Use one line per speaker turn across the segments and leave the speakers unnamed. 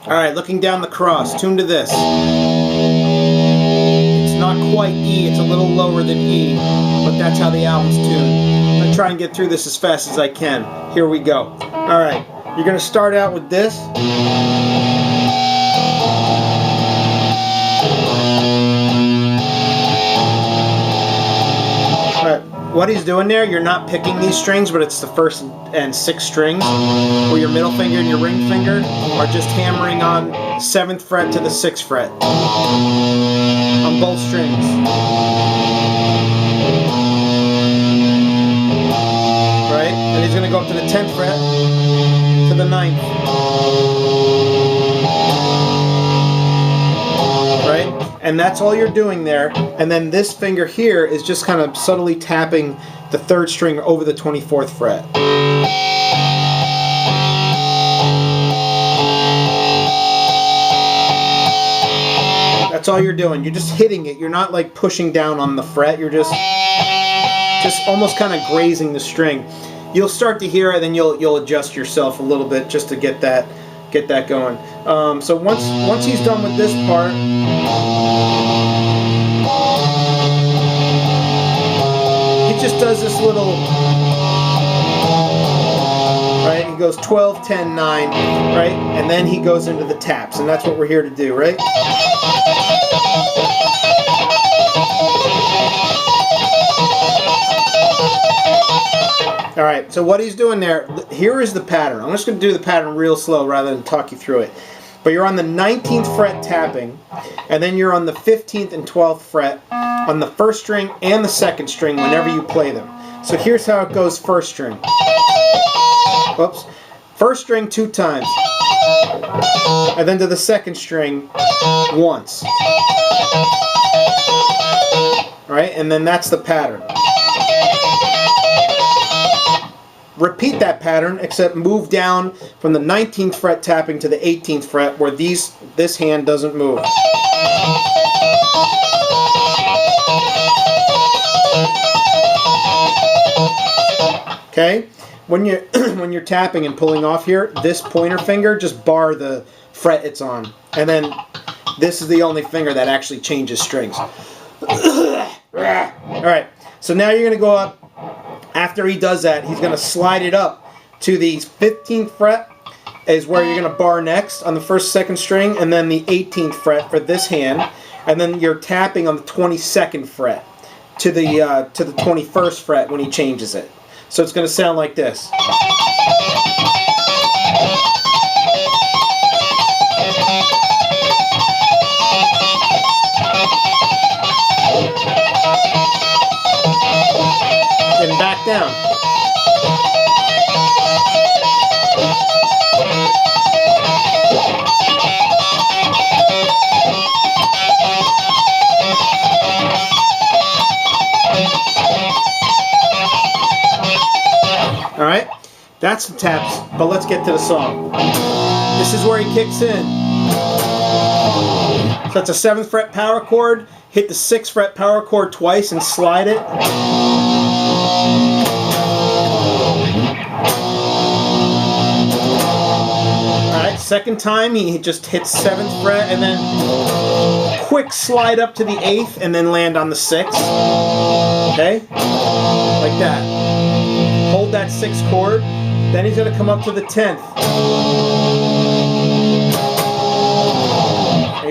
Alright, looking down the cross, tune to this. It's not quite E, it's a little lower than E, but that's how the album's tuned. I'm going to try and get through this as fast as I can. Here we go. Alright, you're going to start out with this. Alright, what he's doing there, you're not picking these strings, but it's the first and sixth strings, where your middle finger and your ring finger are just hammering on 7th fret to the 6th fret on both strings. Right? And he's going to go up to the 10th fret to the 9th. Right? And that's all you're doing there. And then this finger here is just kind of subtly tapping the 3rd string over the 24th fret. That's all you're doing. You're just hitting it. You're not like pushing down on the fret. You're just almost kind of grazing the string. You'll start to hear it, and then you'll adjust yourself a little bit just to get that going. So once he's done with this part, he just does this little, right? He goes 12, 10, 9, right? And then he goes into the taps, and that's what we're here to do, right? Alright, so what he's doing there, here is the pattern. I'm just going to do the pattern real slow rather than talk you through it. But you're on the 19th fret tapping, and then you're on the 15th and 12th fret on the 1st string and the 2nd string whenever you play them. So here's how it goes: 1st string. Whoops. 1st string 2 times. And then to the 2nd string once. Right? And then that's the pattern. Repeat that pattern, except move down from the 19th fret tapping to the 18th fret, where this hand doesn't move. Okay? When you're tapping and pulling off here, this pointer finger, just bar the fret it's on. And then this is the only finger that actually changes strings. Alright, so now you're going to go up. After he does that, he's going to slide it up to the 15th fret is where you're going to bar next on the 1st, 2nd string, and then the 18th fret for this hand, and then you're tapping on the 22nd fret to the 21st fret when he changes it. So it's going to sound like this. And back down. Alright, that's the taps, but let's get to the song. This is where he kicks in. So that's a 7th fret power chord. Hit the 6th fret power chord twice and slide it. Alright, second time he just hits 7th fret and then quick slide up to the 8th and then land on the 6th. Okay? Like that. Hold that 6th chord. Then he's going to come up to the 10th.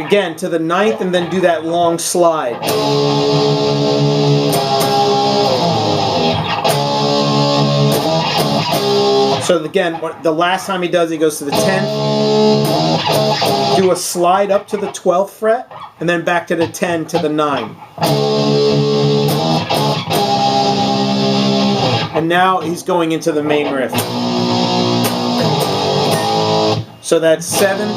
Again, to the 9th, and then do that long slide. So again, the last time he does, he goes to the 10th, do a slide up to the 12th fret, and then back to the 10 to the 9. And now he's going into the main riff. So that's 7,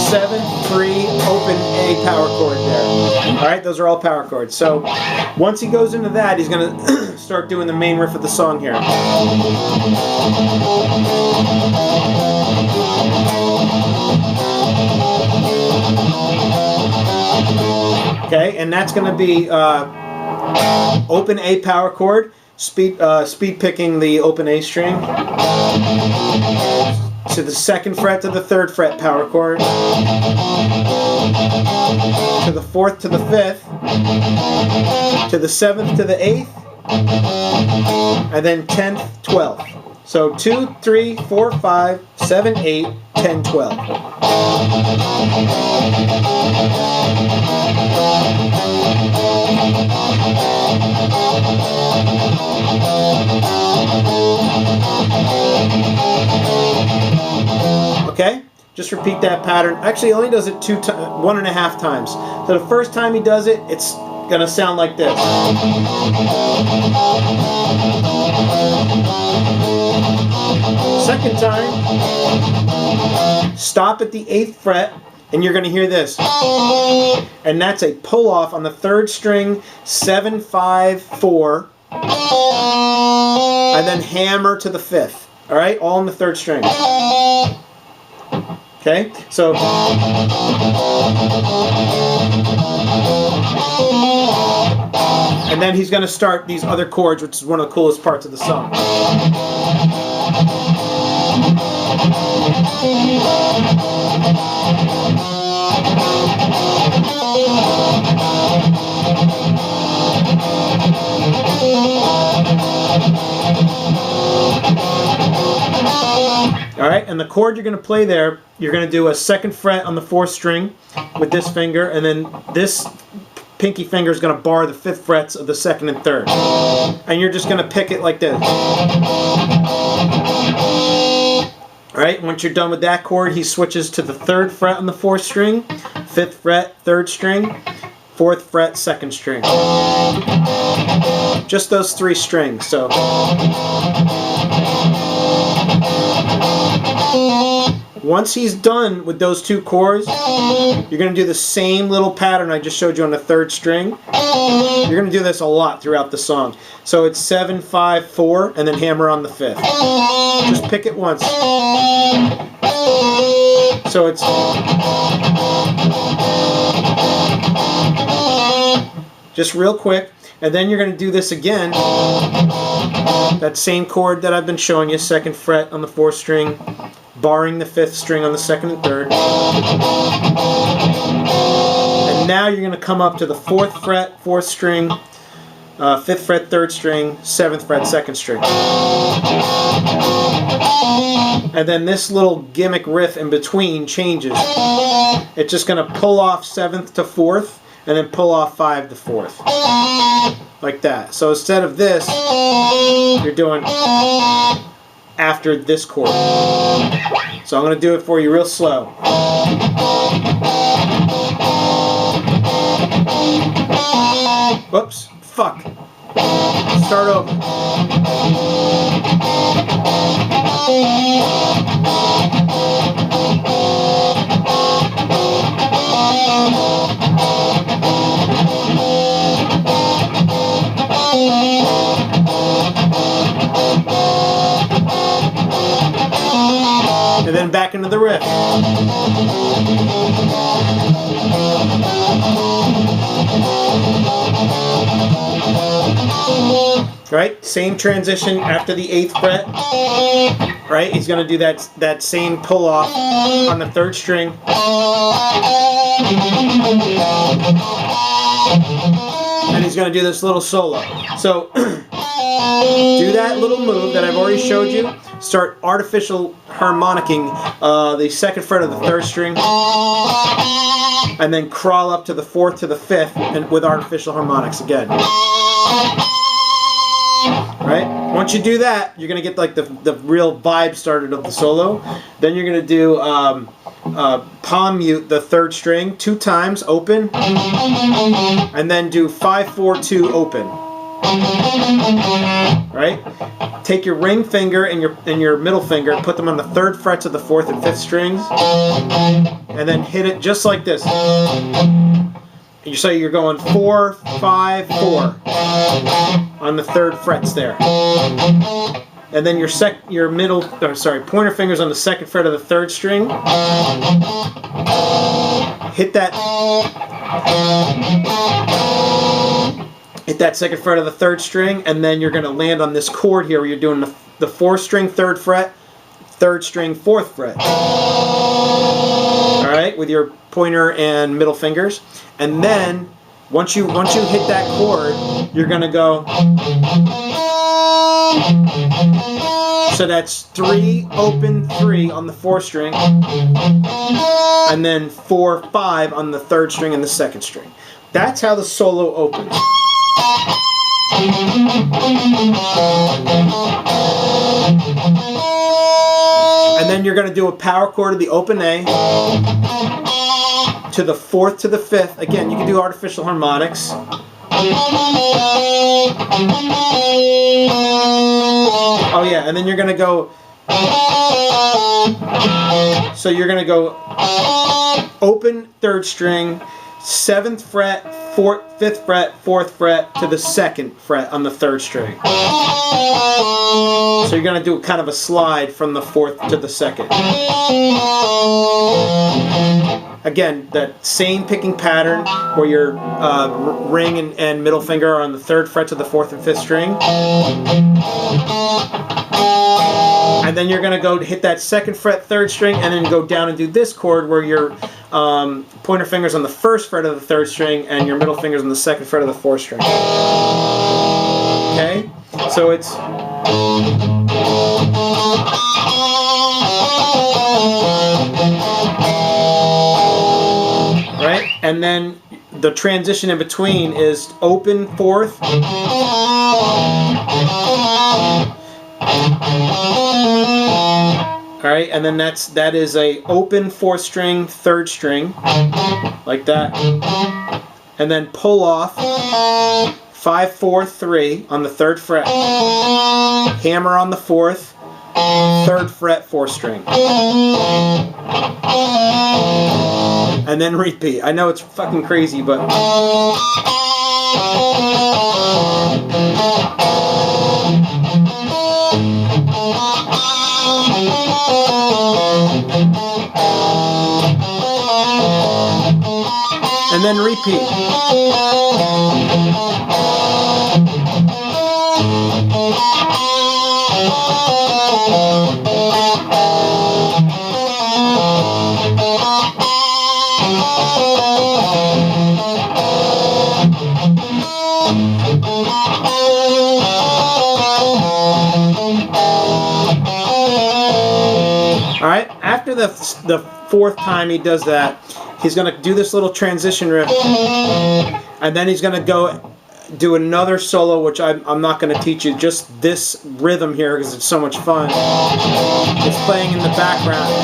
7, 3, open A power chord there. Alright, those are all power chords. So once he goes into that, he's going to start doing the main riff of the song here. Okay, and that's going to be open A power chord, speed picking the open A string. to the 2nd fret to the 3rd fret power chord, to the 4th to the 5th, to the 7th to the 8th, and then 10th, 12th. So 2, 3, 4, 5, 7, 8, 10, 12. Okay? Just repeat that pattern. Actually, he only does it 1.5 times. So the first time he does it, it's going to sound like this. Second time, stop at the 8th fret, and you're going to hear this. And that's a pull off on the 3rd string, 7, 5, 4, and then hammer to the 5th. All right, all on the 3rd string. Okay, so and then he's going to start these other chords, which is one of the coolest parts of the song. Alright, and the chord you're going to play there, you're going to do a 2nd fret on the 4th string with this finger, and then this pinky finger is going to bar the 5th frets of the 2nd and 3rd. And you're just going to pick it like this. Alright, once you're done with that chord, he switches to the 3rd fret on the 4th string, 5th fret, 3rd string, 4th fret, 2nd string. Just those 3 strings. So once he's done with those 2 chords, you're going to do the same little pattern I just showed you on the 3rd string. You're going to do this a lot throughout the song. So it's 7, 5, 4, and then hammer on the 5th. Just pick it once. So it's just real quick. And then you're going to do this again. That same chord that I've been showing you, 2nd fret on the 4th string, barring the 5th string on the 2nd and 3rd. And now you're going to come up to the 4th fret, 4th string, 5th fret, 3rd string, 7th fret, 2nd string. And then this little gimmick riff in between changes. It's just going to pull off 7th to 4th, and then pull off 5 to 4th. Like that. So instead of this, you're doing after this chord. So I'm going to do it for you real slow. Whoops. Fuck. Start over. And then back into the riff. Right? Same transition after the 8th fret. Right? He's going to do that same pull off on the 3rd string. And he's going to do this little solo. So do that little move that I've already showed you. Start artificial harmonicking the 2nd fret of the 3rd string, and then crawl up to the 4th to the 5th, and with artificial harmonics again. Right? Once you do that, you're going to get like the real vibe started of the solo. Then you're going to do palm mute the 3rd string 2 times, open, and then do 5, 4, 2, open. Right? Take your ring finger and your middle finger, put them on the 3rd frets of the 4th and 5th strings, and then hit it just like this. So you're going 4, 5, 4 on the 3rd frets there. And then your pointer fingers on the 2nd fret of the 3rd string. Hit that 2nd fret of the 3rd string, and then you're going to land on this chord here where you're doing the 4th string 3rd fret, 3rd string, 4th fret. All right, with your pointer and middle fingers. And then once you hit that chord, you're going to go. So that's 3, open 3 on the 4th string, and then 4, 5 on the 3rd string and the 2nd string. That's how the solo opens. And then you're going to do a power chord of the open A to the 4th to the 5th. Again, you can do artificial harmonics. Oh yeah, and then you're going to go. So you're going to go open 3rd string, 7th fret, 5th fret, 4th fret to the 2nd fret on the 3rd string. So you're going to do kind of a slide from the 4th to the 2nd. Again, that same picking pattern where your ring and middle finger are on the 3rd fret to the 4th and 5th string. And then you're going to go hit that 2nd fret, 3rd string, and then go down and do this chord where your pointer finger's on the 1st fret of the 3rd string and your middle finger's on the 2nd fret of the 4th string. Okay? So it's... Right? And then the transition in between is open 4th. Alright, and then that is a open 4th string, 3rd string, like that. And then pull off 5, 4, 3 on the 3rd fret. Hammer on the 4th, 3rd fret, 4th string. And then repeat. I know it's fucking crazy, but... And then repeat. Alright, after the 4th time he does that, he's going to do this little transition riff, and then he's going to go do another solo, which I'm not going to teach you, just this rhythm here because it's so much fun. It's playing in the background.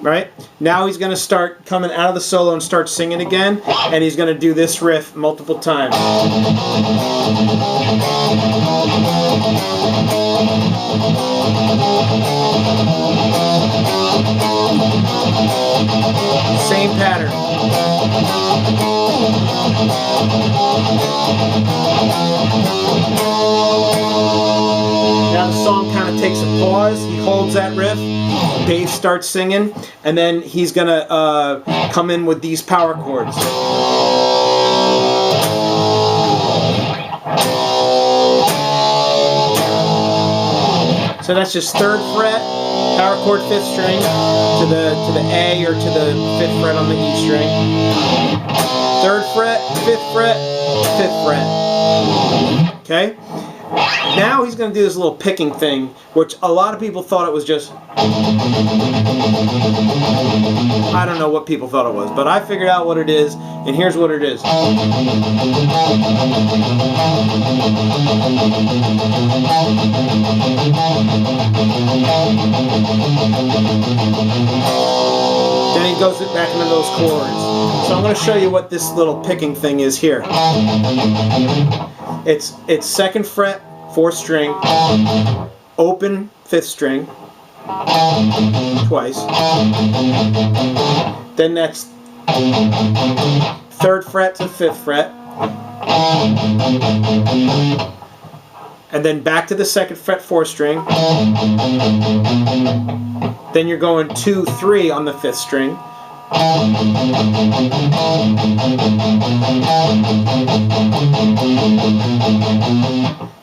Right? Now he's going to start coming out of the solo and start singing again, and he's going to do this riff multiple times. Same pattern. Now the song kind of takes a pause. He holds that riff. Dave starts singing, and then he's gonna come in with these power chords. So that's just 3rd fret, power chord 5th string to the A or to the 5th fret on the E string. 3rd fret, 5th fret, 5th fret. Okay. Now he's going to do this little picking thing, which a lot of people thought it was just... I don't know what people thought it was, but I figured out what it is, and here's what it is. Then he goes back into those chords. So I'm going to show you what this little picking thing is here. It's 2nd fret, 4th string, open 5th string, twice. Then that's 3rd fret to 5th fret. And then back to the 2nd fret, 4th string. Then you're going 2, 3 on the 5th string.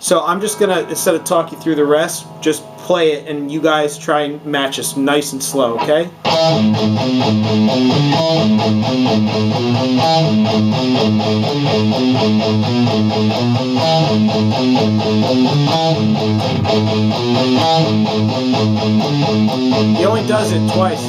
So I'm just gonna, instead of talk you through the rest, just play it and you guys try and match us nice and slow, okay? He only does it twice.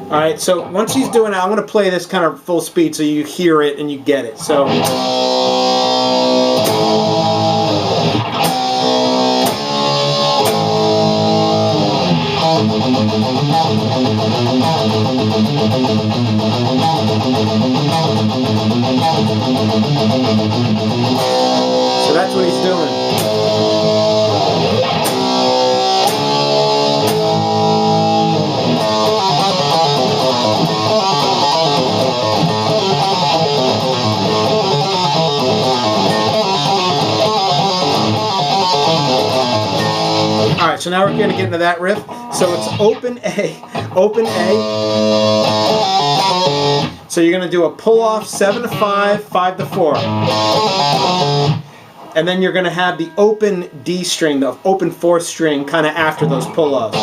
Alright, so once he's doing it, I'm going to play this kind of full speed so you hear it and you get it. So. So that's what he's doing. Alright, so now we're going to get into that riff. So it's open A, open A. So you're going to do a pull off 7 to 5, 5 to 4. And then you're going to have the open D string, the open 4th string, kind of after those pull offs.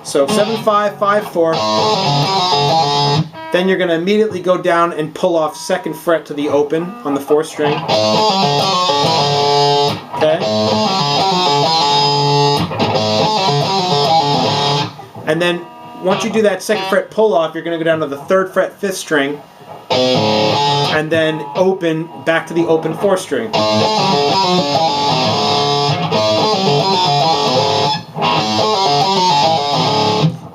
So 7, 5, 5, 4. Then you're going to immediately go down and pull off 2nd fret to the open on the 4th string. Okay? And then once you do that 2nd fret pull off, you're going to go down to the 3rd fret 5th string and then open back to the open 4th string.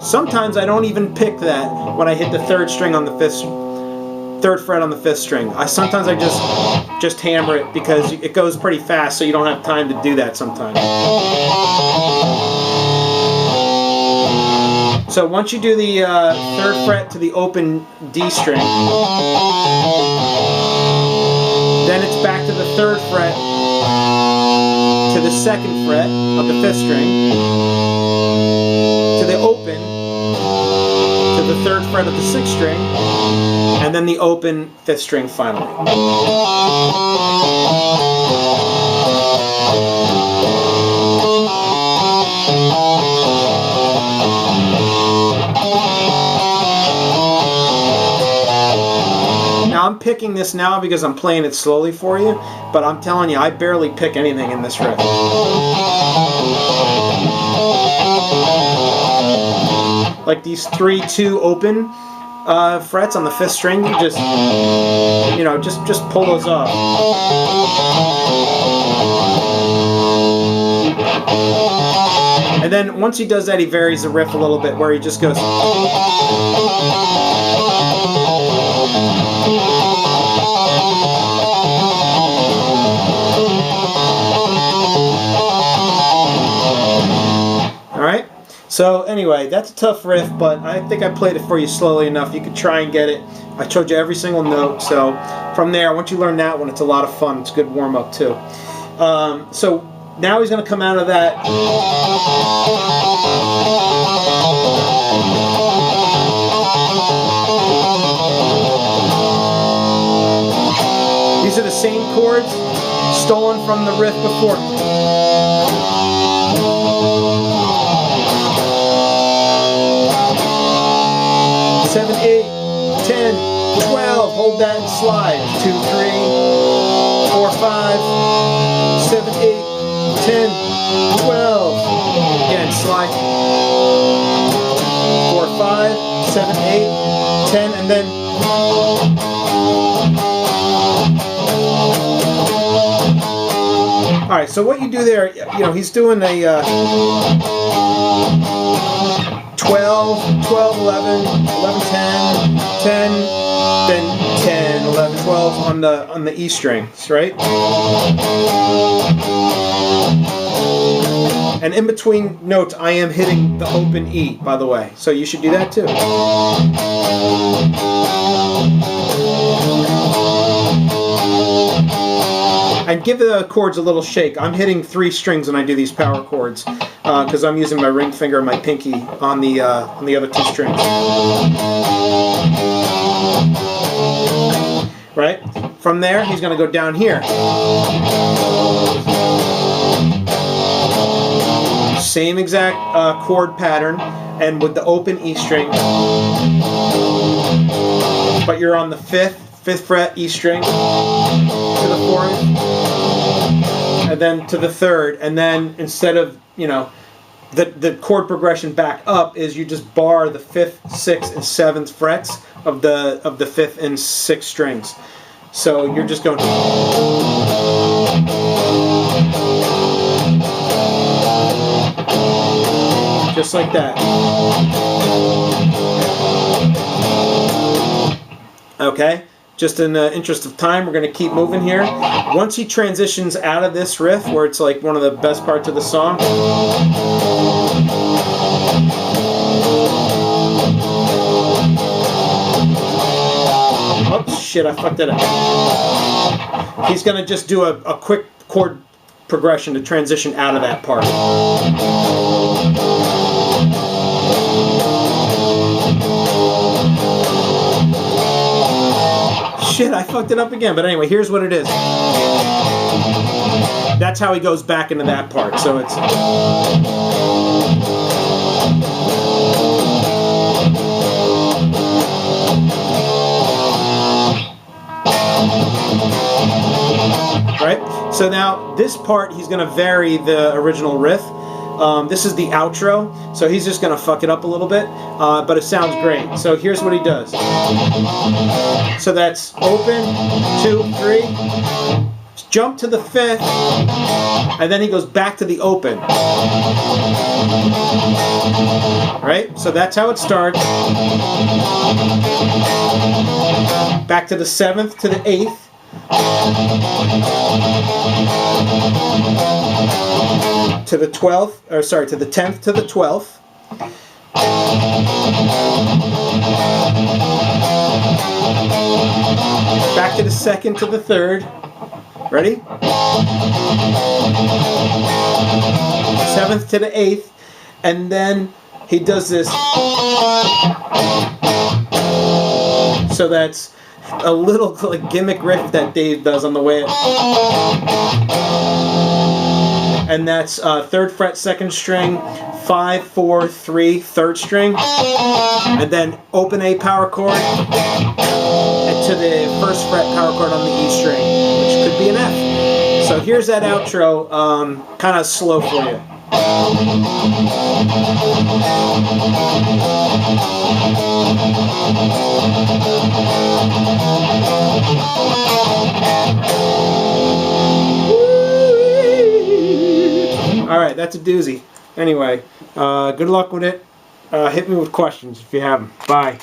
Sometimes I don't even pick that when I hit the 3rd string on the 3rd fret on the 5th string. Sometimes I just hammer it because it goes pretty fast, so you don't have time to do that sometimes. So once you do the 3rd fret to the open D string, then it's back to the 3rd fret to the 2nd fret of the 5th string, to the open, to the 3rd fret of the 6th string, and then the open 5th string finally. Now I'm picking this now because I'm playing it slowly for you, but I'm telling you, I barely pick anything in this riff. Like these 3, 2 open frets on the 5th string, you just, you know, just pull those off. And then once he does that, he varies the riff a little bit, where he just goes. Alright? So anyway, that's a tough riff, but I think I played it for you slowly enough. You could try and get it. I showed you every single note, so from there, once you learn that one, it's a lot of fun. It's a good warm-up too. So now he's going to come out of that. These are the same chords stolen from the riff before. 7, 8, 10, 12. Hold that and slide. 2, 3, 4, 5, 7, 8, 10, 12. Again, slide. 4, 5, 7, 8, 10, and then. Alright, so what you do there, you know, he's doing a 12, 12, 11, 11, 10, 10, then 10, 11, 12 on the E strings, right? And in between notes, I am hitting the open E, by the way. So you should do that too. And give the chords a little shake. I'm hitting 3 strings when I do these power chords because I'm using my ring finger and my pinky on the other 2 strings. Right? From there, he's going to go down here. Same exact chord pattern, and with the open E string. But you're on the 5th fret E string to the 4th, and then to the 3rd, and then instead of, you know, the chord progression back up is you just bar the 5th, 6th, and 7th frets of the 5th and 6th strings. So you're just going just like that. Okay, just in the interest of time, we're going to keep moving here. Once he transitions out of this riff, where it's like one of the best parts of the song, oops, shit, I fucked it up. He's going to just do a quick chord progression to transition out of that part. Shit, I fucked it up again. But anyway, here's what it is. That's how he goes back into that part. So it's... Right? So now, this part, he's going to vary the original riff. This is the outro, so he's just going to fuck it up a little bit, but it sounds great. So here's what he does. So that's open, 2, 3, jump to the 5th, and then he goes back to the open. Right? So that's how it starts. Back to the 7th to the 8th. To the 12th, or sorry, to the 10th to the 12th. Back to the 2nd to the 3rd. Ready? 7th to the 8th. And then he does this. So that's a little like gimmick riff that Dave does on the way. And that's 3rd fret, 2nd string, 5, 4, 3, 3rd string, and then open A power chord, and to the 1st fret power chord on the E string, which could be an F. So here's that outro, kind of slow for you. Alright, that's a doozy. Anyway, good luck with it. Hit me with questions if you have them. Bye.